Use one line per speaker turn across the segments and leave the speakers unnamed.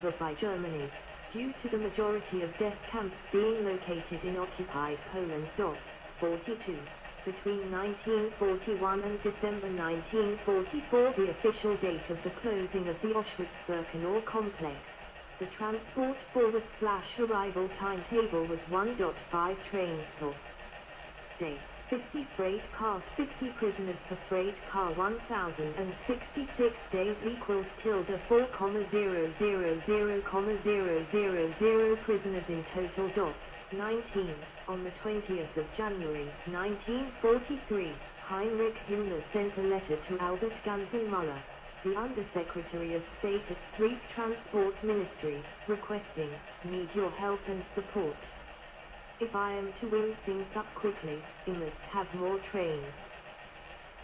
by Germany, due to the majority of death camps being located in occupied Poland. 42. Between 1941 and December 1944, the official date of the closing of the Auschwitz-Birkenau complex, the transport forward/arrival timetable was 1.5 trains per day, 50 freight cars, 50 prisoners per freight car, 1066 days equals tilde 4,000,000 prisoners in total. 19. On the 20th of January 1943, Heinrich Himmler sent a letter to Albert Gansenmüller, the Undersecretary of State at 3 Transport Ministry, requesting, "Need your help and support. If I am to wind things up quickly, we must have more trains."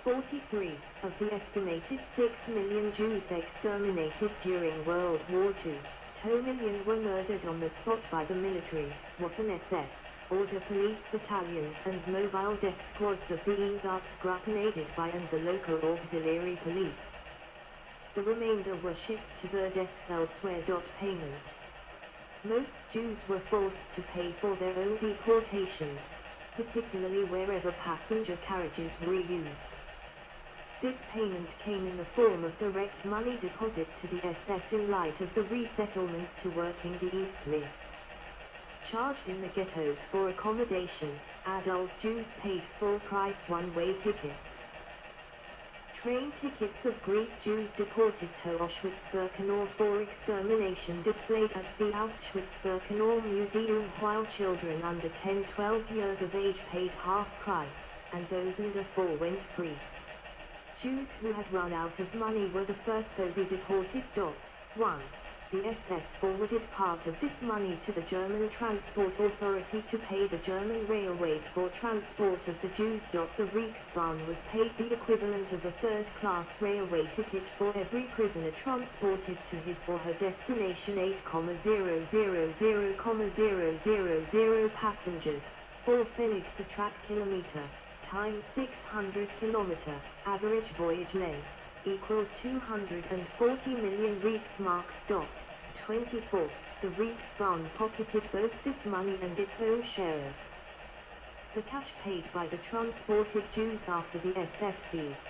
43. Of the estimated 6 million Jews exterminated during World War II, 2 million were murdered on the spot by the military, Waffen-SS, order police battalions and mobile death squads of the Einsatzgruppen aided by and the local auxiliary police. The remainder were shipped to their deaths elsewhere. Payment. Most Jews were forced to pay for their own deportations, particularly wherever passenger carriages were used. This payment came in the form of direct money deposit to the SS in light of the resettlement to working the East Myth. Charged in the ghettos for accommodation, adult Jews paid full-price one-way tickets. Train tickets of Greek Jews deported to Auschwitz-Birkenau for extermination displayed at the Auschwitz-Birkenau Museum, while children under 10-12 years of age paid half price, and those under 4 went free. Jews who had run out of money were the first to be deported. 1. The SS forwarded part of this money to the German Transport Authority to pay the German railways for transport of the Jews. The Reichsbahn was paid the equivalent of a third-class railway ticket for every prisoner transported to his or her destination. 8,000,000 passengers, 4 Pfennig per track kilometer, times 600 km, average voyage length, equal 240 million Reichsmarks. 24. The Reichsbahn pocketed both this money and its own share of the cash paid by the transported Jews after the SS fees.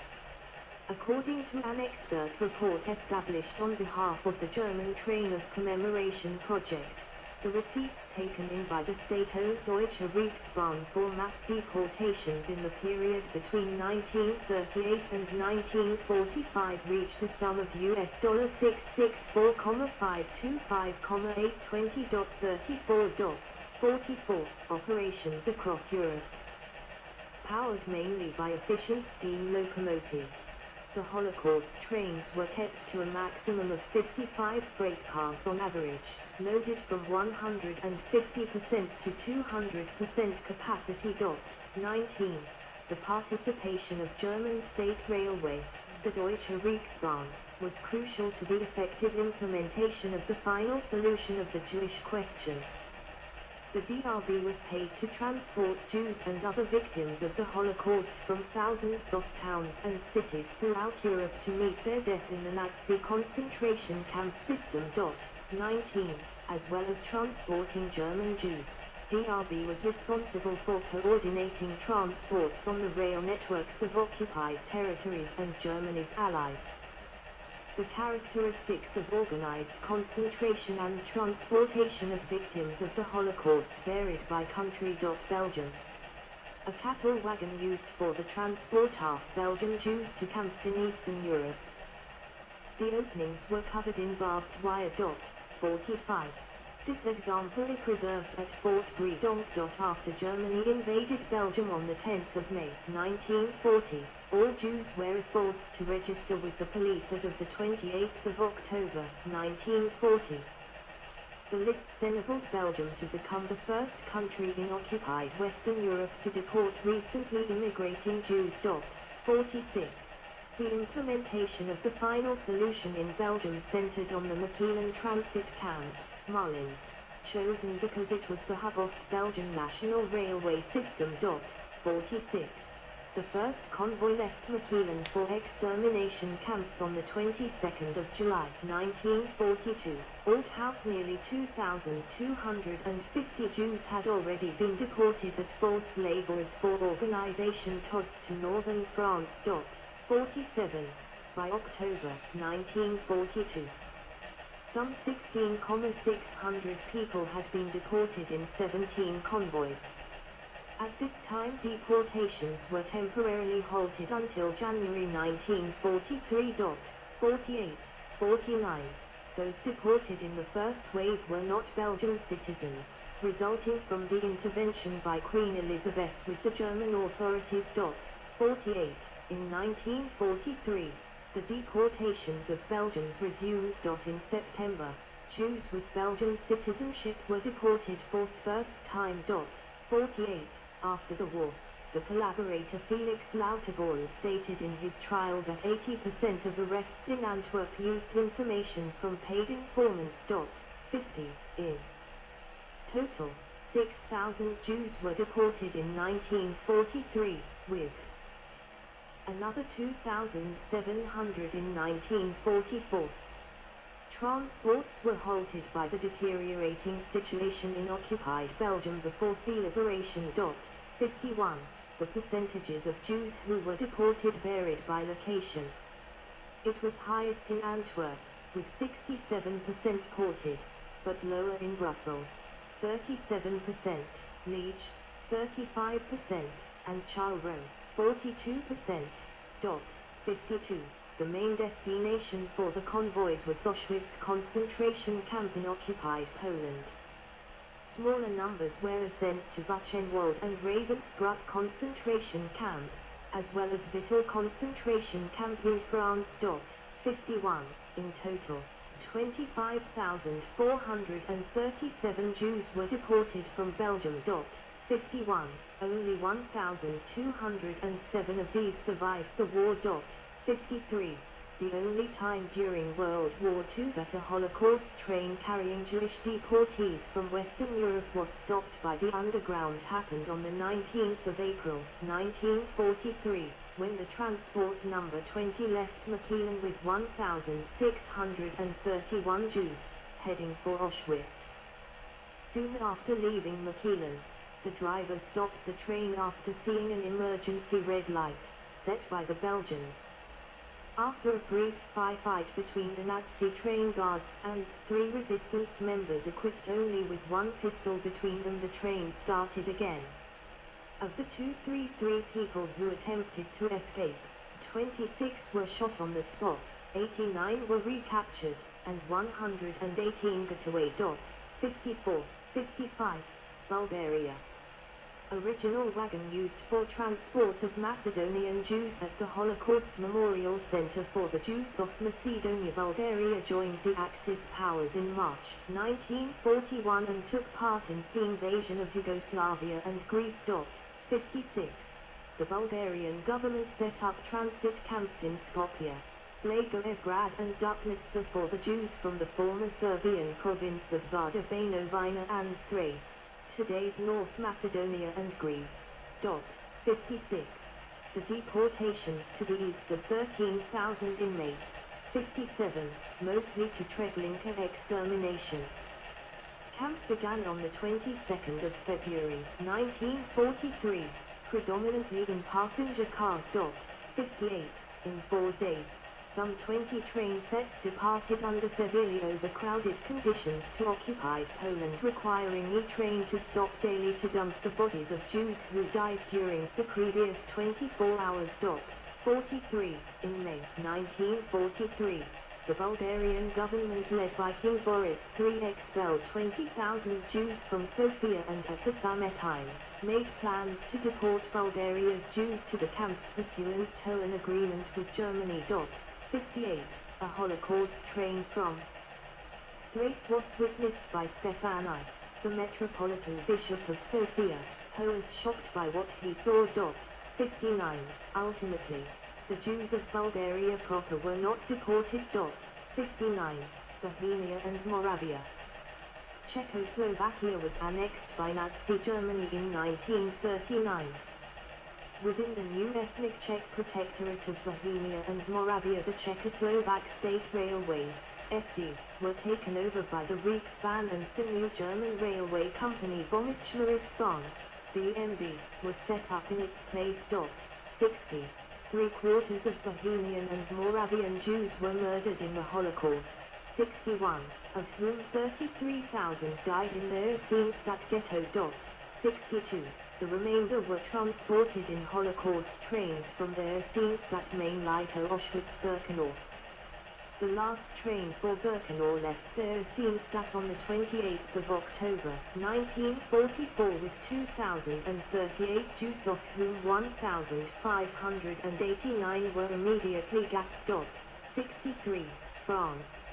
According to an expert report established on behalf of the German Train of Commemoration Project, the receipts taken in by the state-owned Deutsche Reichsbahn for mass deportations in the period between 1938 and 1945 reached a sum of $664,525,820. 34. 44. Operations across Europe. Powered mainly by efficient steam locomotives, the Holocaust trains were kept to a maximum of 55 freight cars on average, loaded from 150% to 200% capacity. 19. The participation of German State Railway, the Deutsche Reichsbahn, was crucial to the effective implementation of the final solution of the Jewish question. The DRB was paid to transport Jews and other victims of the Holocaust from thousands of towns and cities throughout Europe to meet their death in the Nazi concentration camp system. 19. As well as transporting German Jews, DRB was responsible for coordinating transports on the rail networks of occupied territories and Germany's allies. The characteristics of organized concentration and transportation of victims of the Holocaust varied by country. Belgium. A cattle wagon used for the transport of Belgian Jews to camps in Eastern Europe. The openings were covered in barbed wire. 45. This exemplary preserved at Fort Bredon. After Germany invaded Belgium on the 10th of May 1940, all Jews were forced to register with the police as of the 28th of October 1940. The lists enabled Belgium to become the first country in occupied Western Europe to deport recently immigrating Jews. 46. The implementation of the final solution in Belgium centered on the Mechelen transit camp, Moulins, chosen because it was the hub of Belgian national railway system. 46. The first convoy left Mechelen for extermination camps on the 22nd of July, 1942. Although nearly 2,250 Jews had already been deported as forced laborers for Organisation Todt to northern France. 47. By October 1942, some 16,600 people had been deported in 17 convoys. At this time deportations were temporarily halted until January 1943. 48, 49. Those deported in the first wave were not Belgian citizens, resulting from the intervention by Queen Elizabeth with the German authorities. 48. In 1943, the deportations of Belgians resumed. In September, Jews with Belgian citizenship were deported for the first time. 48. After the war, the collaborator Felix Lauterborn stated in his trial that 80% of arrests in Antwerp used information from paid informants. 50. In total, 6,000 Jews were deported in 1943, with another 2,700 in 1944. Transports were halted by the deteriorating situation in occupied Belgium before the liberation. 51. The percentages of Jews who were deported varied by location. It was highest in Antwerp, with 67% ported, but lower in Brussels, 37%, Liège, 35%, and Charleroi, 42%. 52. The main destination for the convoys was Auschwitz concentration camp in occupied Poland. Smaller numbers were sent to Buchenwald and Ravensbrück concentration camps, as well as Vittel concentration camp in France. 51. In total, 25,437 Jews were deported from Belgium. 51. Only 1,207 of these survived the war. 53. The only time during World War II that a Holocaust train carrying Jewish deportees from Western Europe was stopped by the Underground happened on the 19th of April, 1943, when the transport number 20 left Mechelen with 1,631 Jews, heading for Auschwitz. Soon after leaving Mechelen, the driver stopped the train after seeing an emergency red light, set by the Belgians. After a brief firefight between the Nazi train guards and 3 resistance members equipped only with 1 pistol between them, the train started again. Of the 233 people who attempted to escape, 26 were shot on the spot, 89 were recaptured, and 118 got away. 54, 55. Bulgaria. Original wagon used for transport of Macedonian Jews at the Holocaust Memorial Center for the Jews of Macedonia. Bulgaria joined the Axis powers in March 1941 and took part in the invasion of Yugoslavia and Greece. 56. The Bulgarian government set up transit camps in Skopje, Blagoevgrad and Dupnica for the Jews from the former Serbian province of Vardar-Banovina and Thrace, today's North Macedonia and Greece. 56. The deportations to the east of 13,000 inmates. 57. Mostly to Treblinka extermination camp began on the 22nd of February, 1943, predominantly in passenger cars. 58. In 4 days, some 20 train sets departed under severely overcrowded conditions to occupied Poland, requiring each train to stop daily to dump the bodies of Jews who died during the previous 24 hours. 43. In May 1943, the Bulgarian government led by King Boris III expelled 20,000 Jews from Sofia and at the same time made plans to deport Bulgaria's Jews to the camps pursuant to an agreement with Germany. 58. A Holocaust train from Thrace was witnessed by Stefan I, the Metropolitan Bishop of Sofia, who was shocked by what he saw. 59. Ultimately, the Jews of Bulgaria proper were not deported. 59. Bohemia and Moravia. Czechoslovakia was annexed by Nazi Germany in 1939. Within the new ethnic Czech protectorate of Bohemia and Moravia, the Czechoslovak State Railways, SD, were taken over by the Reichsbahn, and the new German railway company Bundesstraßenbahn, BMB, was set up in its place. 60. Three-quarters of Bohemian and Moravian Jews were murdered in the Holocaust, 61, of whom 33,000 died in the Eisenstadt ghetto. 62. The remainder were transported in Holocaust trains from the Eisenstadt main line to Auschwitz-Birkenau. The last train for Birkenau left the Eisenstadt on the 28th of October, 1944, with 2,038 Jews, of whom 1,589 were immediately gassed. 63. France.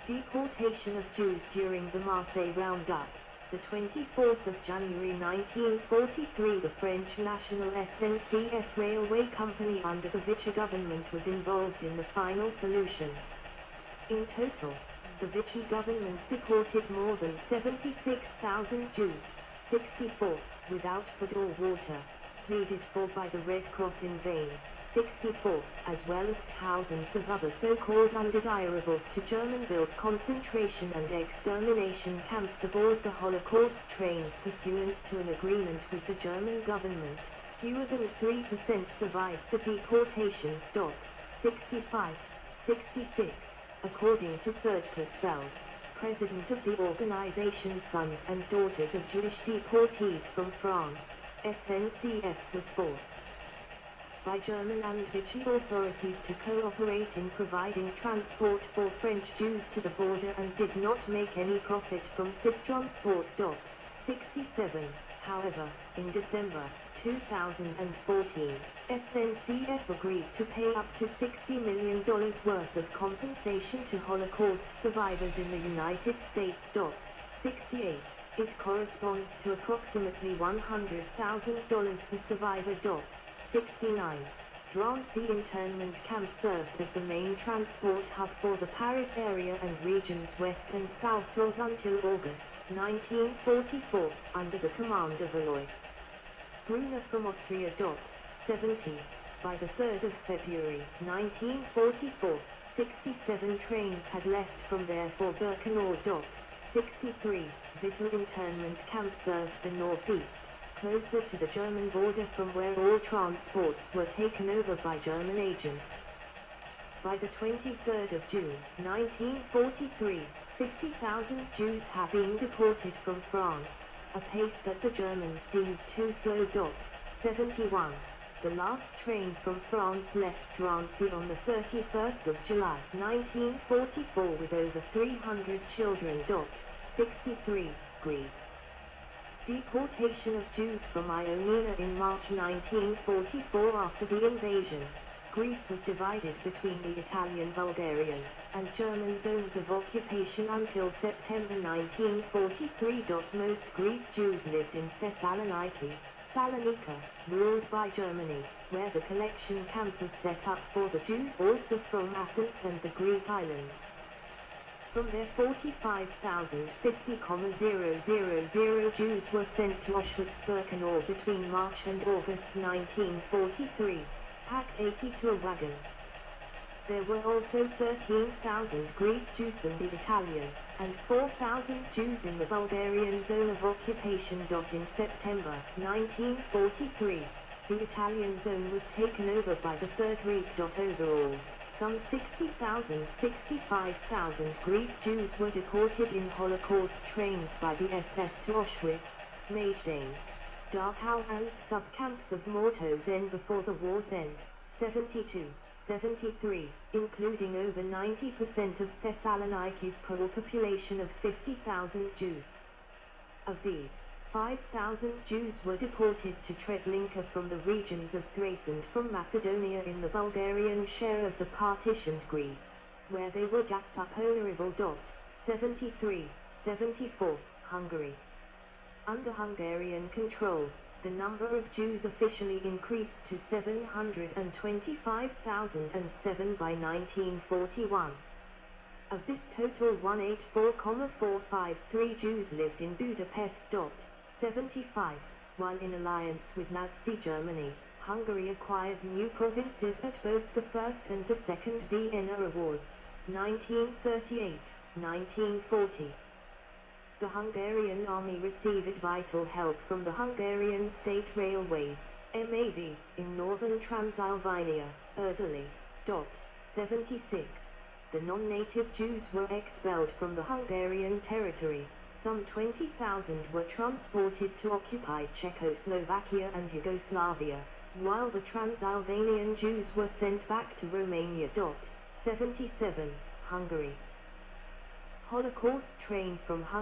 Deportation of Jews during the Marseille Roundup. The 24th of January 1943, the French National SNCF Railway Company under the Vichy government was involved in the final solution. In total, the Vichy government deported more than 76,000 Jews, 64, without food or water, pleaded for by the Red Cross in vain, 64, as well as thousands of other so-called undesirables to German-built concentration and extermination camps aboard the Holocaust trains pursuant to an agreement with the German government. Fewer than 3% survived the deportations. 65. 66. According to Serge Persfeld, president of the organization Sons and Daughters of Jewish Deportees from France, SNCF was forced by German and Vichy authorities to cooperate in providing transport for French Jews to the border, and did not make any profit from this transport. 67. However, in December 2014, SNCF agreed to pay up to $60 million worth of compensation to Holocaust survivors in the United States. 68. It corresponds to approximately $100,000 per survivor. 69. Drancy internment camp served as the main transport hub for the Paris area and regions west and south of until August 1944, under the command of Aloy Brunner from Austria. 70. By the 3rd of February 1944, 67 trains had left from there for Birkenau. 63. Vittel internment camp served the northeast, closer to the German border, from where all transports were taken over by German agents. By the 23rd of June 1943, 50,000 Jews had been deported from France, a pace that the Germans deemed too slow. 71. The last train from France left Drancy on the 31st of July 1944 with over 300 children. 63. Greece. Deportation of Jews from Ioannina in March 1944. After the invasion, Greece was divided between the Italian, Bulgarian, and German zones of occupation until September 1943. Most Greek Jews lived in Thessaloniki, Salonika, ruled by Germany, where the collection camp was set up for the Jews also from Athens and the Greek islands. From there 45,050,000 Jews were sent to Auschwitz-Birkenau between March and August 1943, packed 80 to a wagon. There were also 13,000 Greek Jews in the Italian, and 4,000 Jews in the Bulgarian zone of occupation. In September 1943, the Italian zone was taken over by the Third Reich. Overall, some 65,000 Greek Jews were deported in Holocaust trains by the SS to Auschwitz, Majdain, Dachau and subcamps of Mauthausen before the war's end. 72. 73, including over 90% of Thessaloniki's population of 50,000 Jews. Of these, 5,000 Jews were deported to Treblinka from the regions of Thrace and from Macedonia in the Bulgarian share of the partitioned Greece, where they were gassed up. 73, 74, Hungary. Under Hungarian control, the number of Jews officially increased to 725,007 by 1941. Of this total, 184,453 Jews lived in Budapest. 75. while in alliance with Nazi Germany, Hungary acquired new provinces at both the First and the Second Vienna Awards, 1938-1940. The Hungarian army received vital help from the Hungarian State Railways, MAV, in northern Transylvania, Erdely. 76. The non-native Jews were expelled from the Hungarian territory. Some 20,000 were transported to occupied Czechoslovakia and Yugoslavia, while the Transylvanian Jews were sent back to Romania. 77. Hungary. Holocaust train from Hungary.